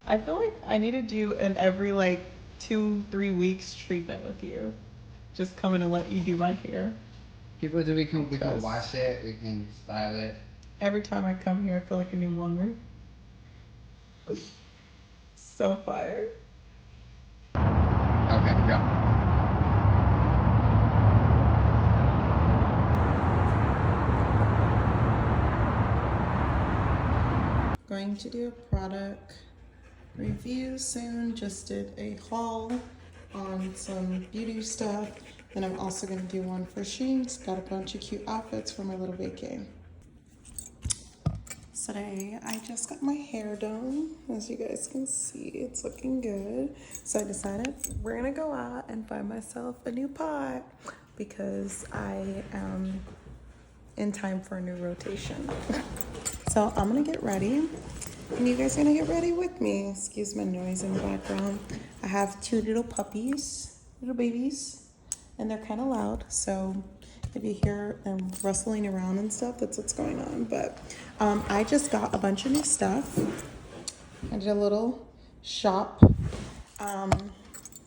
I feel like I need to do an every like 2, 3 weeks treatment with you. Just come in and let you do my hair. People do we can Because wash it, we can style it. every time I come here, I feel like a new woman. So fired. Okay, go. Going to do a product review soon. Just did a haul on some beauty stuff. Then I'm also going to do one for Sheen's. Got a bunch of cute outfits for my little vacay. So today I just got my hair done. As you guys can see, it's looking good. So I decided we're gonna go out and find myself a new pot because I am in time for a new rotation. So I'm gonna get ready and you guys are gonna get ready with me. Excuse my noise in the background. I have two little puppies, little babies, and they're kind of loud. So if you hear them rustling around and stuff, that's what's going on. But I just got a bunch of new stuff. I did a little shop um,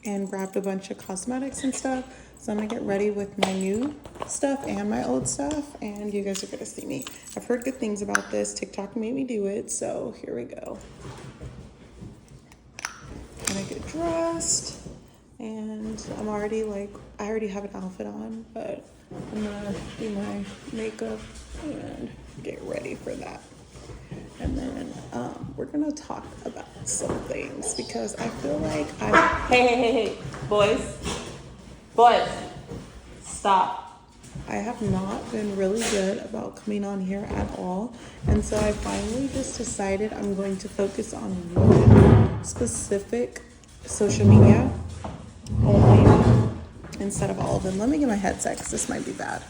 and grabbed a bunch of cosmetics and stuff. So I'm gonna get ready with my new stuff and my old stuff, and you guys are gonna see me. I've heard good things about this. TikTok made me do it, so here we go. Gonna get dressed, and I'm already like, I already have an outfit on, but I'm gonna do my makeup and get ready for that. And then we're gonna talk about some things because I feel like hey, boys, stop. I have not been really good about coming on here at all, and so I finally just decided I'm going to focus on one specific social media only instead of all of them. Let me get my headset because this might be bad.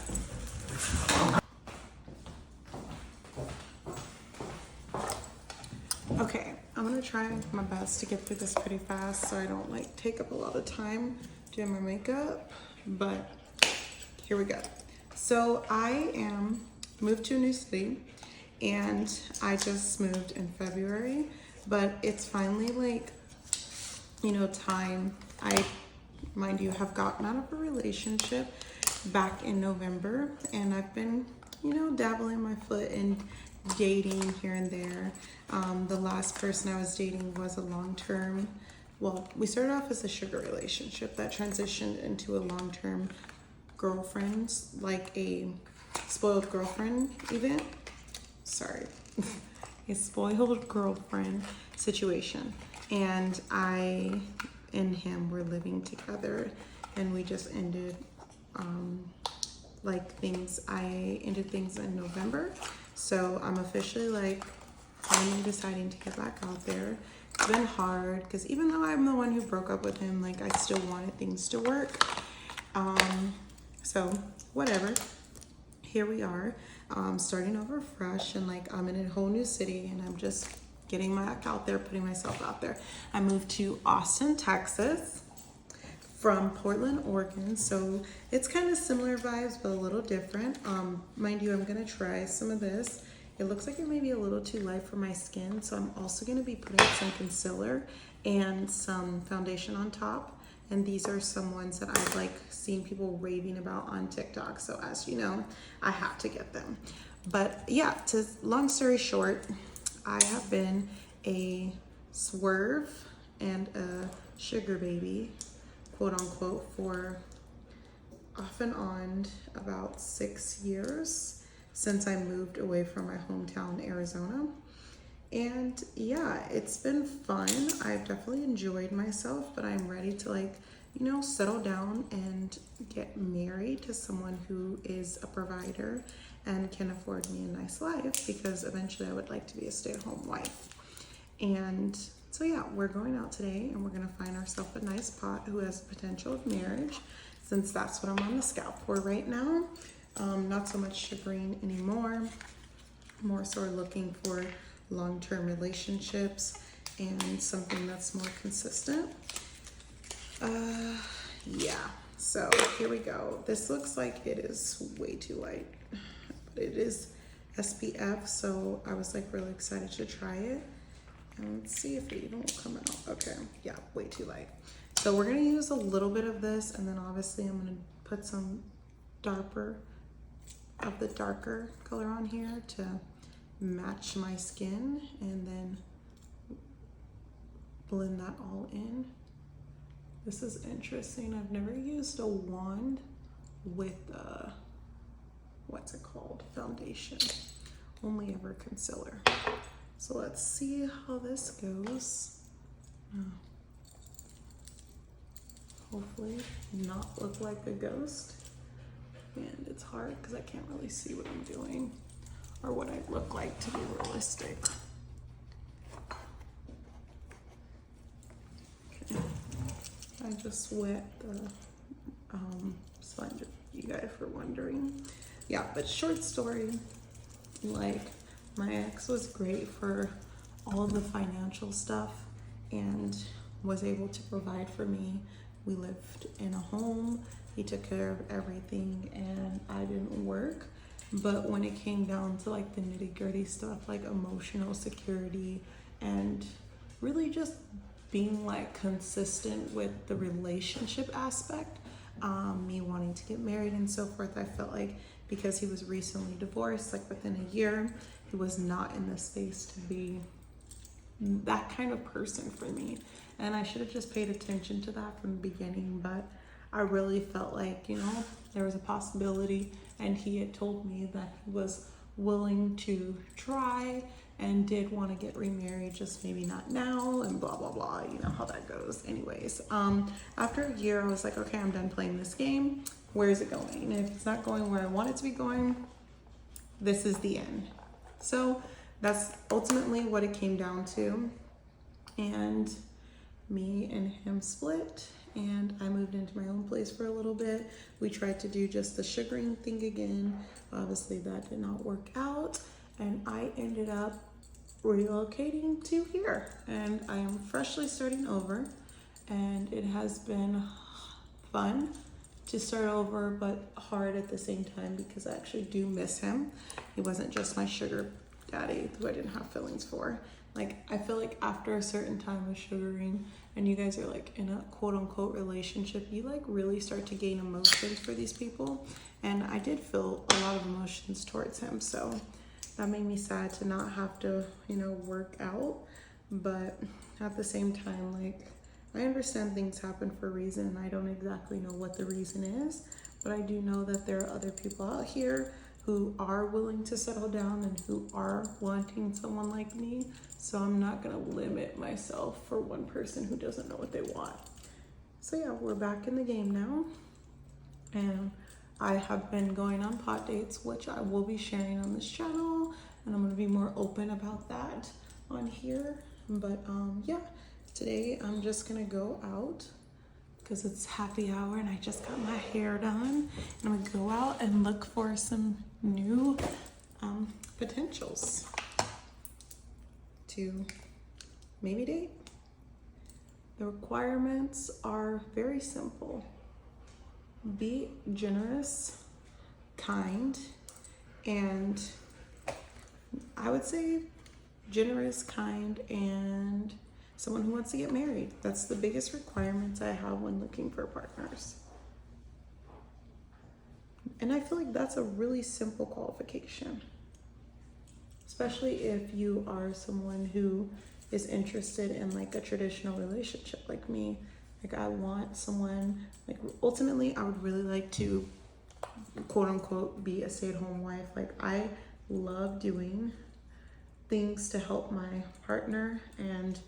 Okay, I'm gonna try my best to get through this pretty fast so I don't like take up a lot of time doing my makeup, but here we go. So I am moved to a new city and I just moved in February, but it's finally like, time. I, mind you, have gotten out of a relationship back in November and I've been, dabbling my foot in dating here and there. The last person I was dating was a long-term, well, we started off as a sugar relationship that transitioned into a long-term girlfriends, like a spoiled girlfriend event. Sorry, a spoiled girlfriend situation. And I and him were living together, and we just ended I ended things in November. So I'm officially like finally deciding to get back out there. It's been hard because even though I'm the one who broke up with him, like I still wanted things to work. So whatever, here we are, starting over fresh, and like I'm in a whole new city and I'm just getting back out there, putting myself out there. I moved to Austin, Texas from Portland, Oregon. So it's kind of similar vibes, but a little different. Mind you, I'm gonna try some of this. It looks like it may be a little too light for my skin. So I'm also gonna be putting some concealer and some foundation on top. And these are some ones that I've like seen people raving about on TikTok. So as you know, I have to get them. But yeah, to long story short, I have been a swerve and a sugar baby, quote unquote, for off and on about 6 years since I moved away from my hometown, Arizona. And yeah, it's been fun. I've definitely enjoyed myself, but I'm ready to settle down and get married to someone who is a provider and can afford me a nice life, because eventually I would like to be a stay-at-home wife. And so yeah, we're going out today and we're gonna find ourselves a nice pot who has potential of marriage, since that's what I'm on the scout for right now. Not so much sugaring anymore, more so looking for long-term relationships and something that's more consistent. Yeah, so here we go. This looks like it is way too light, but it is SPF, so I was like really excited to try it. And let's see if it even will come out. Okay, yeah, way too light. So we're gonna use a little bit of this, and then obviously I'm gonna put some darker color on here to match my skin, and then blend that all in. This is interesting. I've never used a wand with what's it called? Foundation. Only ever concealer. So let's see how this goes. Hopefully not look like a ghost. And it's hard because I can't really see what I'm doing or what I look like to be realistic. Okay. I just wet the sponge, you guys were wondering. Yeah, but short story, like my ex was great for all of the financial stuff and was able to provide for me. We lived in a home, he took care of everything, and I didn't work. But when it came down to like the nitty-gritty stuff, like emotional security and really just being like consistent with the relationship aspect, me wanting to get married and so forth, I felt like because he was recently divorced, like within a year, he was not in the space to be that kind of person for me. And I should have just paid attention to that from the beginning, but I really felt like, you know, there was a possibility, and he had told me that he was willing to try and did want to get remarried, just maybe not now, and blah blah blah, you know how that goes. Anyways, after a year I was like, okay, I'm done playing this game. Where is it going? And if it's not going where I want it to be going, this is the end. So that's ultimately what it came down to. And me and him split, and I moved into my own place for a little bit. We tried to do just the sugaring thing again. Obviously that did not work out, and I ended up relocating to here, and I am freshly starting over, and it has been fun to start over, but hard at the same time because I actually do miss him. He wasn't just my sugar daddy who I didn't have feelings for. Like, I feel like after a certain time of sugaring and you guys are like in a quote unquote relationship, you like really start to gain emotions for these people. And I did feel a lot of emotions towards him. So that made me sad to not have to, you know, work out. But at the same time, like, I understand things happen for a reason. I don't exactly know what the reason is, but I do know that there are other people out here who are willing to settle down and who are wanting someone like me. So I'm not gonna limit myself for one person who doesn't know what they want. So yeah, we're back in the game now. And I have been going on pot dates, which I will be sharing on this channel. And I'm gonna be more open about that on here. But yeah, today I'm just gonna go out because it's happy hour and I just got my hair done. And I'm gonna go out and look for some new potentials to maybe date. The requirements are very simple. Be generous, kind, and I would say generous, kind, and someone who wants to get married. That's the biggest requirements I have when looking for partners. And I feel like that's a really simple qualification, especially if you are someone who is interested in like a traditional relationship like me. Like, I want someone, like, ultimately I would really like to quote unquote be a stay-at-home wife. Like, I love doing things to help my partner and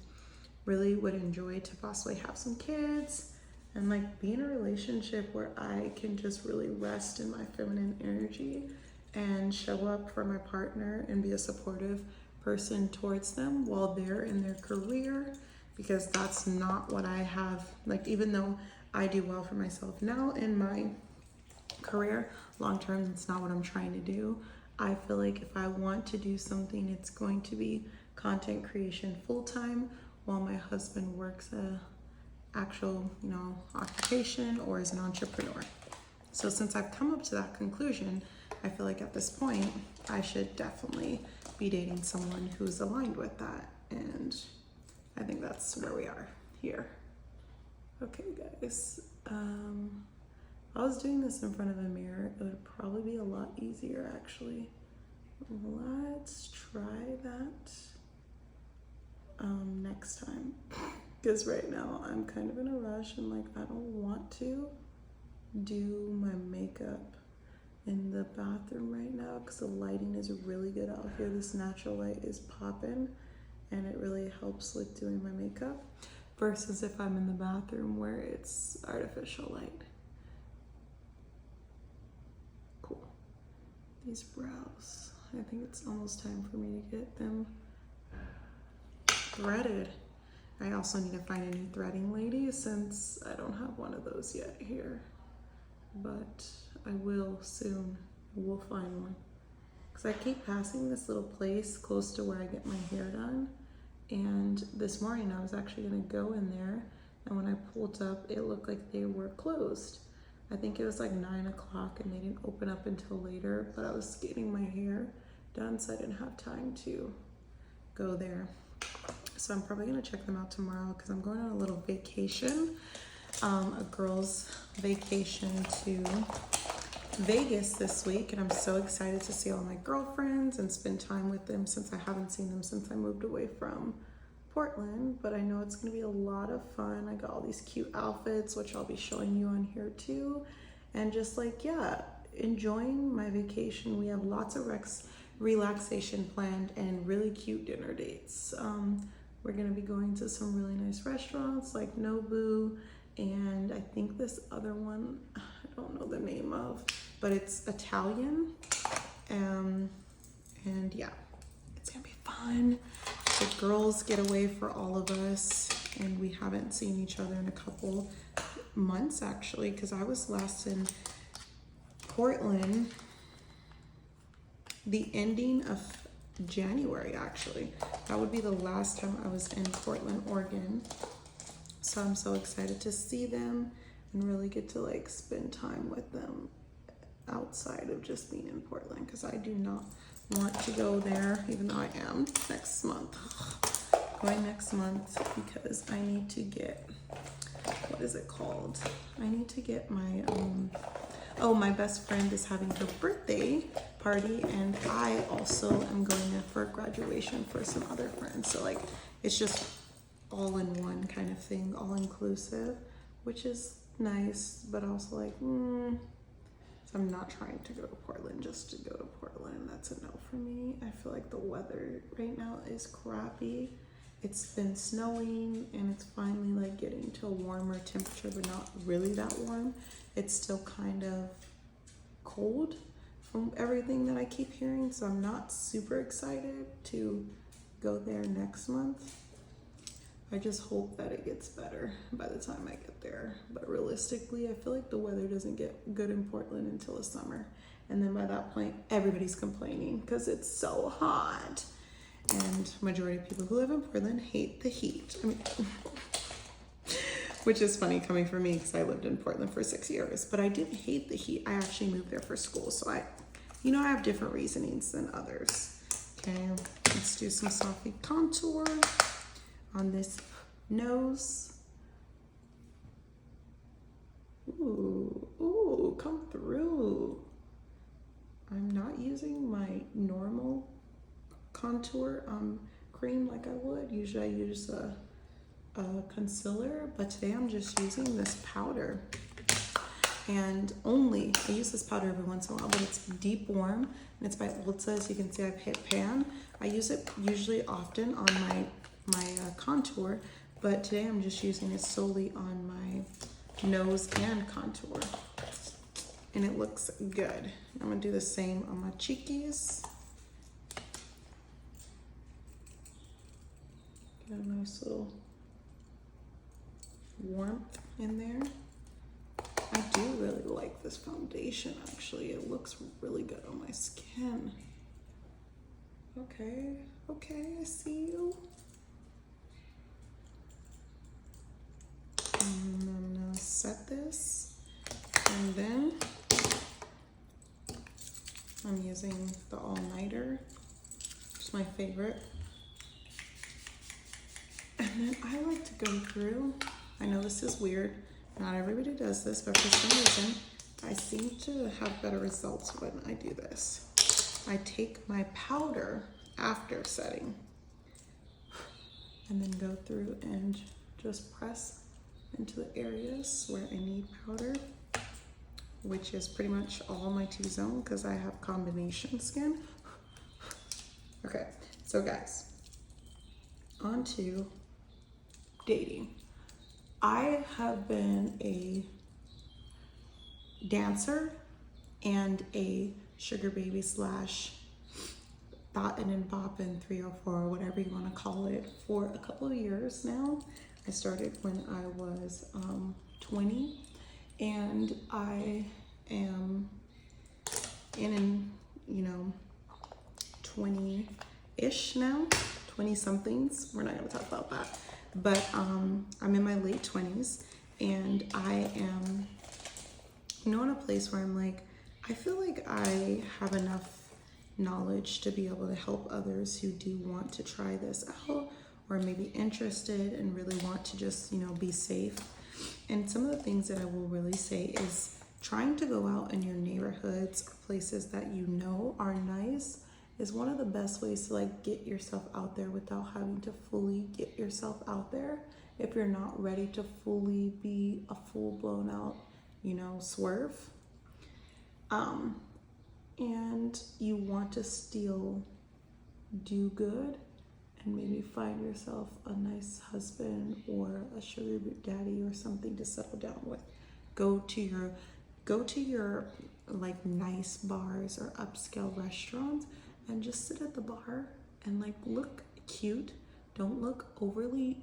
really would enjoy to possibly have some kids and like be in a relationship where I can just really rest in my feminine energy and show up for my partner and be a supportive person towards them while they're in their career, because that's not what I have. Like, even though I do well for myself now in my career, long term, that's not what I'm trying to do. I feel like if I want to do something, it's going to be content creation full time while my husband works a actual, you know, occupation or is an entrepreneur. So since I've come up to that conclusion, I feel like at this point I should definitely be dating someone who's aligned with that. And I think that's where we are here. Okay, guys. If I was doing this in front of a mirror, it would probably be a lot easier, actually. Let's try that next time. Because right now I'm kind of in a rush and like I don't want to do my makeup in the bathroom right now because the lighting is really good out here. This natural light is popping and it really helps with doing my makeup versus if I'm in the bathroom where it's artificial light. Cool. These brows, I think it's almost time for me to get them threaded. I also need to find a new threading lady since I don't have one of those yet here, but I will soon. We'll find one because I keep passing this little place close to where I get my hair done, and this morning I was actually gonna go in there, and when I pulled up it looked like they were closed. I think it was like 9 o'clock and they didn't open up until later, but I was getting my hair done so I didn't have time to go there. So I'm probably gonna check them out tomorrow because I'm going on a little vacation, a girls' vacation to Vegas this week, and I'm so excited to see all my girlfriends and spend time with them since I haven't seen them since I moved away from Portland. But I know it's gonna be a lot of fun. I got all these cute outfits, which I'll be showing you on here too, and just like, yeah, enjoying my vacation. We have lots of relaxation planned and really cute dinner dates. We're gonna be going to some really nice restaurants like Nobu, and I think this other one, I don't know the name of, but it's Italian. And yeah, it's gonna be fun. The girls get away for all of us, and we haven't seen each other in a couple months actually, because I was last in Portland the ending of January actually. That would be the last time I was in Portland, Oregon. So I'm so excited to see them and really get to like spend time with them outside of just being in Portland, because I do not want to go there, even though I am next month. Going next month because I need to get, what is it called? I need to get my, oh, my best friend is having her birthday party, and I also am going there for graduation for some other friends. So like, it's just all in one kind of thing, all inclusive, which is nice, but also like, so I'm not trying to go to Portland just to go to Portland. That's a no for me. I feel like the weather right now is crappy. It's been snowing and it's finally like getting to a warmer temperature, but not really that warm. It's still kind of cold from everything that I keep hearing, so I'm not super excited to go there next month. I just hope that it gets better by the time I get there. But realistically, I feel like the weather doesn't get good in Portland until the summer. And then by that point, everybody's complaining because it's so hot. And majority of people who live in Portland hate the heat. I mean, which is funny coming from me because I lived in Portland for 6 years, but I didn't hate the heat. I actually moved there for school. So I have different reasonings than others. Okay, let's do some soft contour on this nose. Ooh, come through. I'm not using my normal contour cream like I would. Usually I use a concealer, but today I'm just using this powder. And I use this powder every once in a while, but it's Deep Warm, and it's by Ulta. As you can see, I've hit pan. I use it usually often on my contour, but today I'm just using it solely on my nose and contour, and it looks good. I'm gonna do the same on my cheekies. Get a nice little warmth in there. I do really like this foundation actually. It looks really good on my skin. Okay, I see you. And I'm gonna set this, and then I'm using the all-nighter, which is my favorite. And then I like to go through, I know this is weird, not everybody does this, but for some reason, I seem to have better results when I do this. I take my powder after setting and then go through and just press into the areas where I need powder, which is pretty much all my T-zone because I have combination skin. Okay, so guys, on to dating. I have been a dancer and a sugar baby slash bottin' and boppin' 304, whatever you want to call it, for a couple of years now. I started when I was 20, and I am in, 20-ish now, 20 somethings. We're not going to talk about that, but I'm in my late 20s, and I am, in a place where I'm like, I feel like I have enough knowledge to be able to help others who do want to try this out, or maybe interested and really want to just, be safe. And some of the things that I will really say is trying to go out in your neighborhoods or places that are nice is one of the best ways to get yourself out there without having to fully get yourself out there if you're not ready to fully be a full blown out, swerve. And you want to still do good and maybe find yourself a nice husband or a sugar daddy or something to settle down with. Go to your nice bars or upscale restaurants and just sit at the bar and look cute. Don't look overly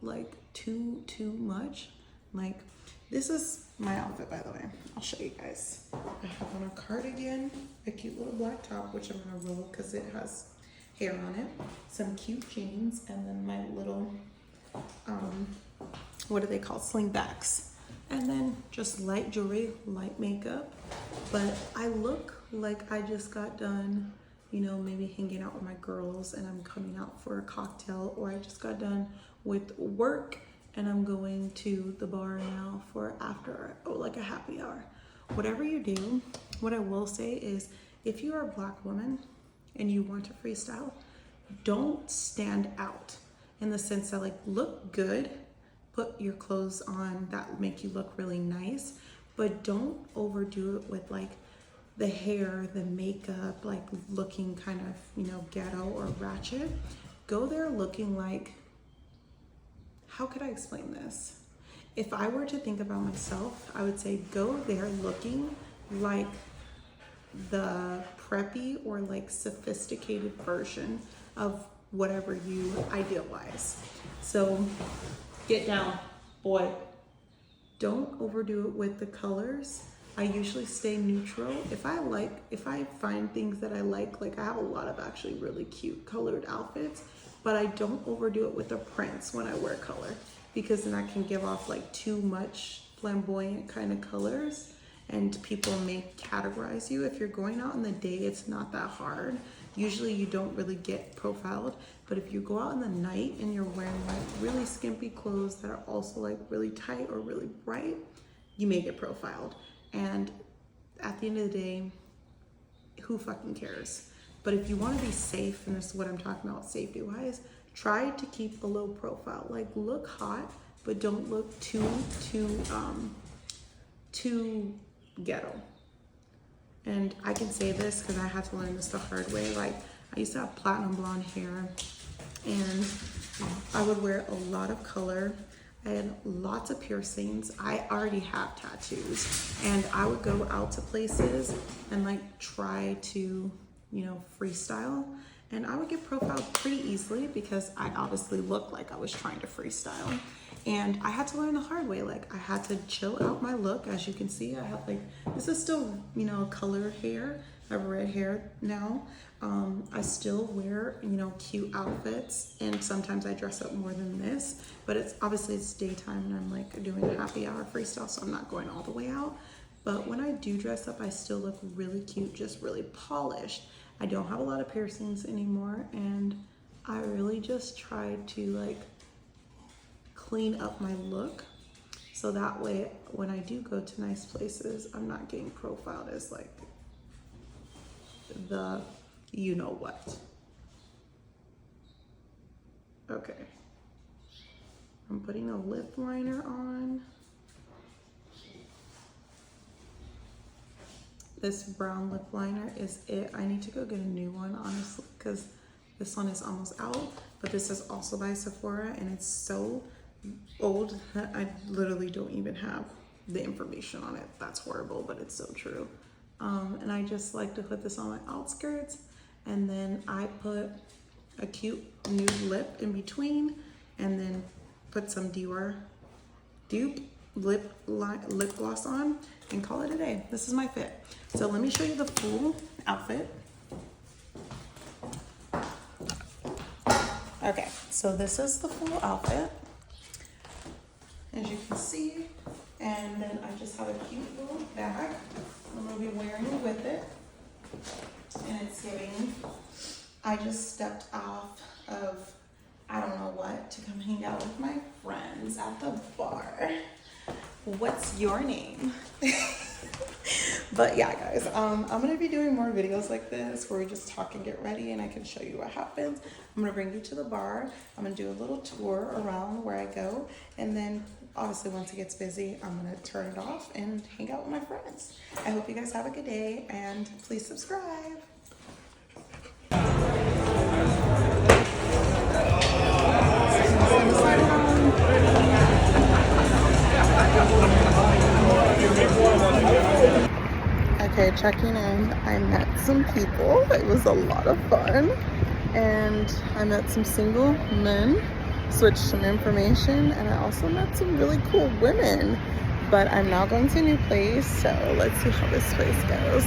too much. This is my outfit, by the way. I'll show you guys. I have on a cardigan, a cute little black top, which I'm gonna roll because it has hair on it, some cute jeans, and then my little, what do they call, slingbacks. And then just light jewelry, light makeup. But I look like I just got done, maybe hanging out with my girls and I'm coming out for a cocktail, or I just got done with work and I'm going to the bar now for after, a happy hour. Whatever you do, what I will say is if you are a Black woman and you want to freestyle, don't stand out in the sense that look good, put your clothes on that make you look really nice, but don't overdo it with the hair, the makeup, looking kind of, ghetto or ratchet. Go there looking how could I explain this? If I were to think about myself, I would say go there looking like the preppy or sophisticated version of whatever you idealize. So get down, boy. Don't overdo it with the colors. I usually stay neutral. If I find things that I like I have a lot of actually really cute colored outfits, but I don't overdo it with the prints when I wear color, because then I can give off too much flamboyant kind of colors and people may categorize you. If you're going out in the day, it's not that hard. Usually you don't really get profiled, but if you go out in the night and you're wearing really skimpy clothes that are also really tight or really bright, you may get profiled. And at the end of the day, who fucking cares? But if you want to be safe, and this is what I'm talking about safety wise, try to keep a low profile. Look hot, but don't look too ghetto. And I can say this because I had to learn this the hard way. I used to have platinum blonde hair and I would wear a lot of color. I had lots of piercings. I already have tattoos, and I would go out to places and try to, freestyle, and I would get profiled pretty easily because I obviously looked like I was trying to freestyle. And I had to learn the hard way. I had to chill out my look. As you can see, I have this is still, colored hair. I have red hair now. I still wear, cute outfits, and sometimes I dress up more than this, but it's daytime and I'm doing a happy hour freestyle, so I'm not going all the way out. But when I do dress up, I still look really cute, just really polished. I don't have a lot of piercings anymore, and I really just try to clean up my look. So that way, when I do go to nice places, I'm not getting profiled as like the you know what. Okay. I'm putting a lip liner on. This brown lip liner is it. I need to go get a new one, honestly, because this one is almost out. But this is also by Sephora, and it's so old that I literally don't even have the information on it. That's horrible, but it's so true. And I just like to put this on my outskirts, and then I put a cute nude lip in between, and then put some Dior dupe lip gloss on, and call it a day. This is my fit. So let me show you the full outfit. Okay, so this is the full outfit, as you can see, and then I just have a cute little bag I'm gonna be wearing with it, and it's giving, I just stepped off of I don't know what to come hang out with my friends at the bar. What's your name? But yeah, guys, I'm gonna be doing more videos like this where we just talk and get ready, and I can show you what happens. I'm gonna bring you to the bar. I'm gonna do a little tour around where I go, and then obviously once it gets busy, I'm gonna turn it off and hang out with my friends. I hope you guys have a good day, and please subscribe. Okay, checking in. I met some people. It was a lot of fun. And I met some single men, switched some information, and I also met some really cool women. But I'm now going to a new place, so let's see how this place goes.